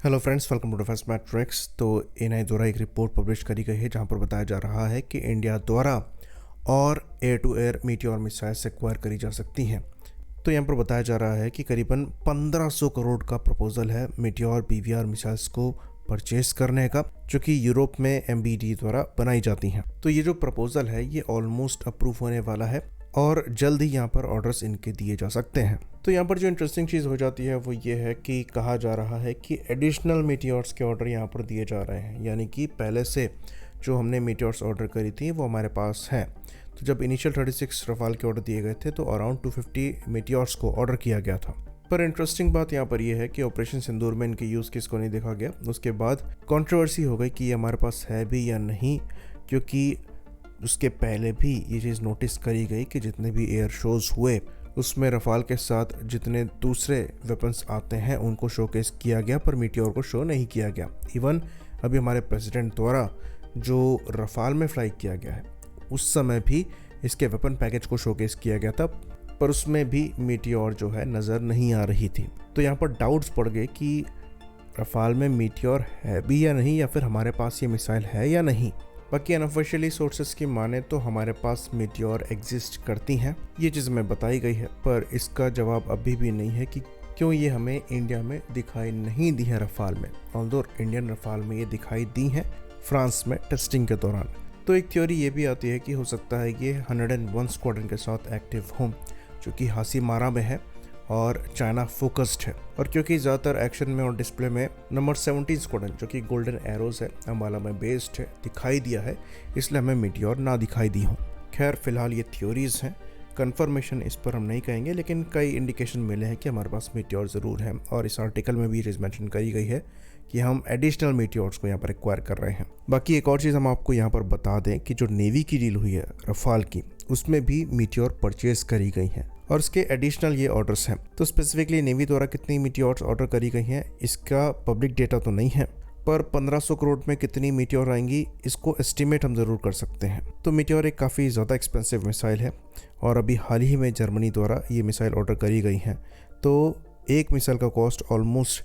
Hello friends, welcome to defence matrix. तो NI द्वारा एक रिपोर्ट पब्लिश करी गई है जहां पर बताया जा रहा है कि इंडिया द्वारा और air to air meteor missiles acquire करी जा सकती हैं। तो यहाँ पर बताया जा रहा है कि करीबन 1500 करोड़ का प्रपोजल है मीटियोर पीवीआर मिसाइल्स को परचेज करने का, जो कि यूरोप में एमबीडी द्वारा बनाई जाती हैं। तो ये जो प्रपोजल है ये ऑलमोस्ट अप्रूव होने वाला है और जल्द ही यहाँ पर ऑर्डर्स इनके दिए जा सकते हैं। तो यहाँ पर जो इंटरेस्टिंग चीज़ हो जाती है वो ये है कि कहा जा रहा है कि एडिशनल मीटियोर्स के ऑर्डर यहाँ पर दिए जा रहे हैं, यानी कि पहले से जो हमने मीटियोर्स ऑर्डर करी थी वो हमारे पास है। तो जब इनिशियल 36 रफाल के ऑर्डर दिए गए थे तो अराउंड 250 मीटियोर्स को ऑर्डर किया गया था। पर इंटरेस्टिंग बात यहाँ पर यह है कि ऑपरेशन सिंदूर में इनके यूज़ केस को नहीं देखा गया। उसके बाद कंट्रोवर्सी हो गई कि ये हमारे पास है भी या नहीं, क्योंकि उसके पहले भी ये चीज़ नोटिस करी गई कि जितने भी एयर शोज़ हुए उसमें रफाल के साथ जितने दूसरे वेपन्स आते हैं उनको शोकेस किया गया, पर मीटियोर को शो नहीं किया गया। इवन अभी हमारे प्रेसिडेंट द्वारा जो रफाल में फ्लाई किया गया है उस समय भी इसके वेपन पैकेज को शोकेस किया गया था, पर उसमें भी मीटियोर जो है नज़र नहीं आ रही थी। तो यहाँ पर डाउट्स पड़ गए कि रफाल में मीटियोर है भी या नहीं, या फिर हमारे पास ये मिसाइल है या नहीं। बाकी अनऑफिशियली सोर्सेस की माने तो हमारे पास मीटियोर एग्जिस्ट करती हैं, ये चीज़ में बताई गई है, पर इसका जवाब अभी भी नहीं है कि क्यों ये हमें इंडिया में दिखाई नहीं दी है रफाल में। ऑल्दो इंडियन रफाल में ये दिखाई दी हैं फ्रांस में टेस्टिंग के दौरान। तो एक थ्योरी ये भी आती है कि हो सकता है ये 101 स्क्वाड्रन के साथ एक्टिव हों, जो कि हासीमारा में है और चाइना फोकस्ड है। और क्योंकि ज़्यादातर एक्शन में और डिस्प्ले में नंबर 17 स्क्वाड्रन, जो कि गोल्डन एरोज है, अम्बाला में बेस्ड है, दिखाई दिया है, इसलिए हमें मीटियोर ना दिखाई दी हो। खैर फिलहाल ये थ्योरीज हैं, कंफर्मेशन इस पर हम नहीं कहेंगे, लेकिन कई इंडिकेशन मिले हैं कि हमारे पास मीटियोर ज़रूर है। और इस आर्टिकल में भी ये चीज़ मैंशन करी गई है कि हम एडिशनल मीटियोर्स को यहाँ पर एक्वायर कर रहे हैं। बाकी एक और चीज़ हम आपको यहाँ पर बता दें कि जो नेवी की डील हुई है रफाल की, उसमें भी मीटियोर परचेज करी गई हैं और इसके एडिशनल ये ऑर्डर्स हैं। तो स्पेसिफिकली नेवी द्वारा कितनी मीटियोर्स ऑर्डर करी गई हैं इसका पब्लिक डेटा तो नहीं है, पर 1500 करोड़ में कितनी मीटियोर आएंगी इसको एस्टिमेट हम ज़रूर कर सकते हैं। तो मीटियोर एक काफ़ी ज़्यादा एक्सपेंसिव मिसाइल है और अभी हाल ही में जर्मनी द्वारा ये मिसाइल ऑर्डर करी गई हैं। तो एक मिसाइल का कॉस्ट ऑलमोस्ट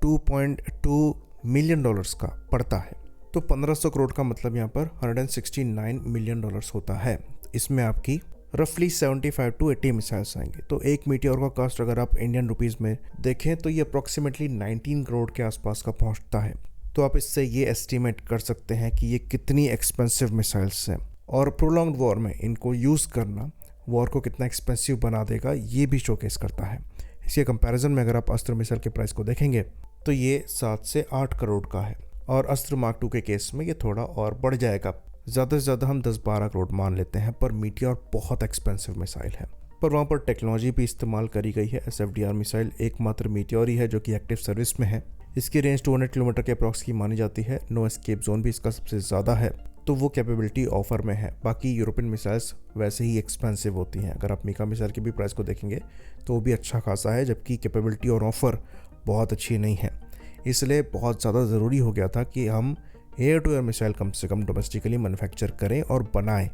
$2.2 मिलियन का पड़ता है। तो 1500 करोड़ का मतलब यहाँ पर $169 मिलियन होता है। इसमें आपकी रफली 75 to 80 मिसाइल्स आएंगे। तो एक मीटियोर का कॉस्ट अगर आप इंडियन रुपीज़ में देखें तो ये अप्रॉक्सीमेटली 19 करोड़ के आसपास का पहुंचता है। तो आप इससे ये एस्टिमेट कर सकते हैं कि ये कितनी एक्सपेंसिव मिसाइल्स हैं, और प्रोलॉन्ग्ड वॉर में इनको यूज़ करना वॉर को कितना एक्सपेंसिव बना देगा ये भी शोकेस करता है। इसके कंपैरिजन में अगर आप अस्त्र मिसाइल के प्राइस को देखेंगे तो ये 7 से 8 करोड़ का है, और अस्त्र मार्क 2 के केस में ये थोड़ा और बढ़ जाएगा। ज़्यादा से ज़्यादा हम 10-12 करोड़ मान लेते हैं, पर मीटियोर बहुत एक्सपेंसिव मिसाइल है। पर वहाँ पर टेक्नोलॉजी भी इस्तेमाल करी गई है। SFDR मिसाइल एकमात्र मीटियोर ही है जो कि एक्टिव सर्विस में है। इसकी रेंज 200 किलोमीटर के अप्रॉक्स की मानी जाती है। नो एस्केप जोन भी इसका सबसे ज़्यादा है, तो वो कैपेबिलिटी ऑफर में है। बाकी यूरोपियन मिसाइल्स वैसे ही एक्सपेंसिव होती हैं। अगर आप मीका मिसाइल के भी प्राइस को देखेंगे तो वो भी अच्छा खासा है, जबकि कैपेबिलिटी और ऑफर बहुत अच्छी नहीं है। इसलिए बहुत ज़्यादा ज़रूरी हो गया था कि हम एयर टू एयर मिसाइल कम से कम डोमेस्टिकली मैन्युफैक्चर करें और बनाएं।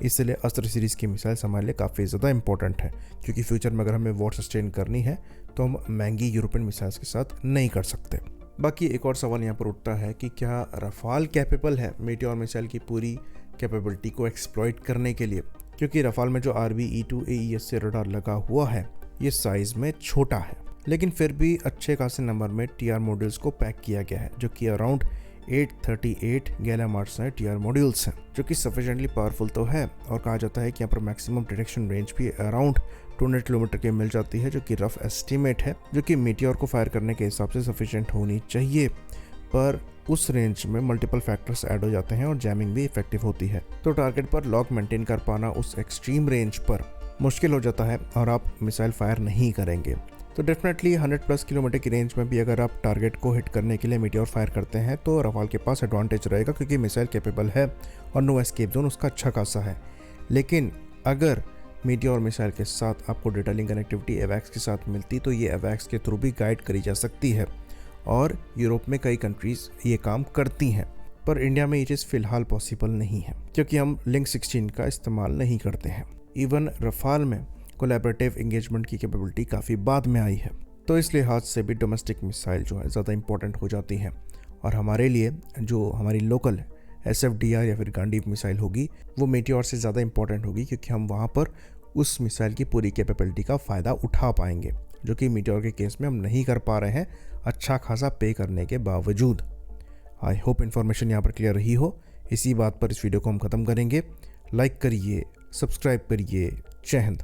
इसलिए अस्त्र सीरीज़ की मिसाइल्स हमारे लिए काफ़ी ज़्यादा इंपॉर्टेंट है, क्योंकि फ्यूचर में अगर हमें वॉर सस्टेन करनी है तो हम महंगी यूरोपियन मिसाइल्स के साथ नहीं कर सकते। बाकी एक और सवाल यहाँ पर उठता है कि क्या रफाल कैपेबल है मीटियोर मिसाइल की पूरी कैपेबिलिटी को एक्सप्लॉइट करने के लिए, क्योंकि रफाल में जो RBE-2 AES से रडार लगा हुआ है ये साइज़ में छोटा है, लेकिन फिर भी अच्छे खासे नंबर में TR मॉड्यूल्स को पैक किया गया है, जो कि around 838 gallium arsenide TR modules हैं, जो कि सफिशिएंटली पावरफुल तो है। और कहा जाता है कि यहाँ पर मैक्सिमम डिटेक्शन रेंज भी अराउंड 200 किलोमीटर की मिल जाती है, जो कि रफ एस्टिमेट है, जो कि मीटियोर को फायर करने के हिसाब से सफिशिएंट होनी चाहिए। पर उस रेंज में मल्टीपल फैक्टर्स ऐड हो जाते हैं और जैमिंग भी इफेक्टिव होती है। तो टारगेट पर लॉक मेंटेन कर पाना उस एक्सट्रीम रेंज पर मुश्किल हो जाता है और आप मिसाइल फायर नहीं करेंगे। तो डेफिनेटली 100+ किलोमीटर की रेंज में भी अगर आप टारगेट को हिट करने के लिए मीटियोर फायर करते हैं तो रफाल के पास एडवांटेज रहेगा, क्योंकि मिसाइल कैपेबल है और नो एस्केप जोन उसका अच्छा खासा है। लेकिन अगर मीटियोर मिसाइल के साथ आपको डेटा लिंक कनेक्टिविटी एवैक्स के साथ मिलती तो ये एवैक्स के थ्रू भी गाइड करी जा सकती है, और यूरोप में कई कंट्रीज़ ये काम करती हैं। पर इंडिया में ये चीज़ फ़िलहाल पॉसिबल नहीं है, क्योंकि हम लिंक 16 का इस्तेमाल नहीं करते हैं। इवन रफाल में कोलैबोरेटिव एंगेजमेंट की कैपेबिलिटी काफ़ी बाद में आई है। तो इस लिहाज से भी डोमेस्टिक मिसाइल जो है ज़्यादा इम्पोर्टेंट हो जाती हैं। और हमारे लिए जो हमारी लोकल SFDR या फिर गांडीव मिसाइल होगी वो मीटियोर से ज़्यादा इम्पोर्टेंट होगी, क्योंकि हम वहाँ पर उस मिसाइल की पूरी कैपेबिलिटी का फ़ायदा उठा पाएंगे, जो कि मीटियोर के केस में हम नहीं कर पा रहे हैं अच्छा खासा पे करने के बावजूद। आई होप इन्फॉर्मेशन यहाँ पर क्लियर रही हो। इसी बात पर इस वीडियो को हम ख़त्म करेंगे। लाइक करिए, सब्सक्राइब करिए। जय हिंद।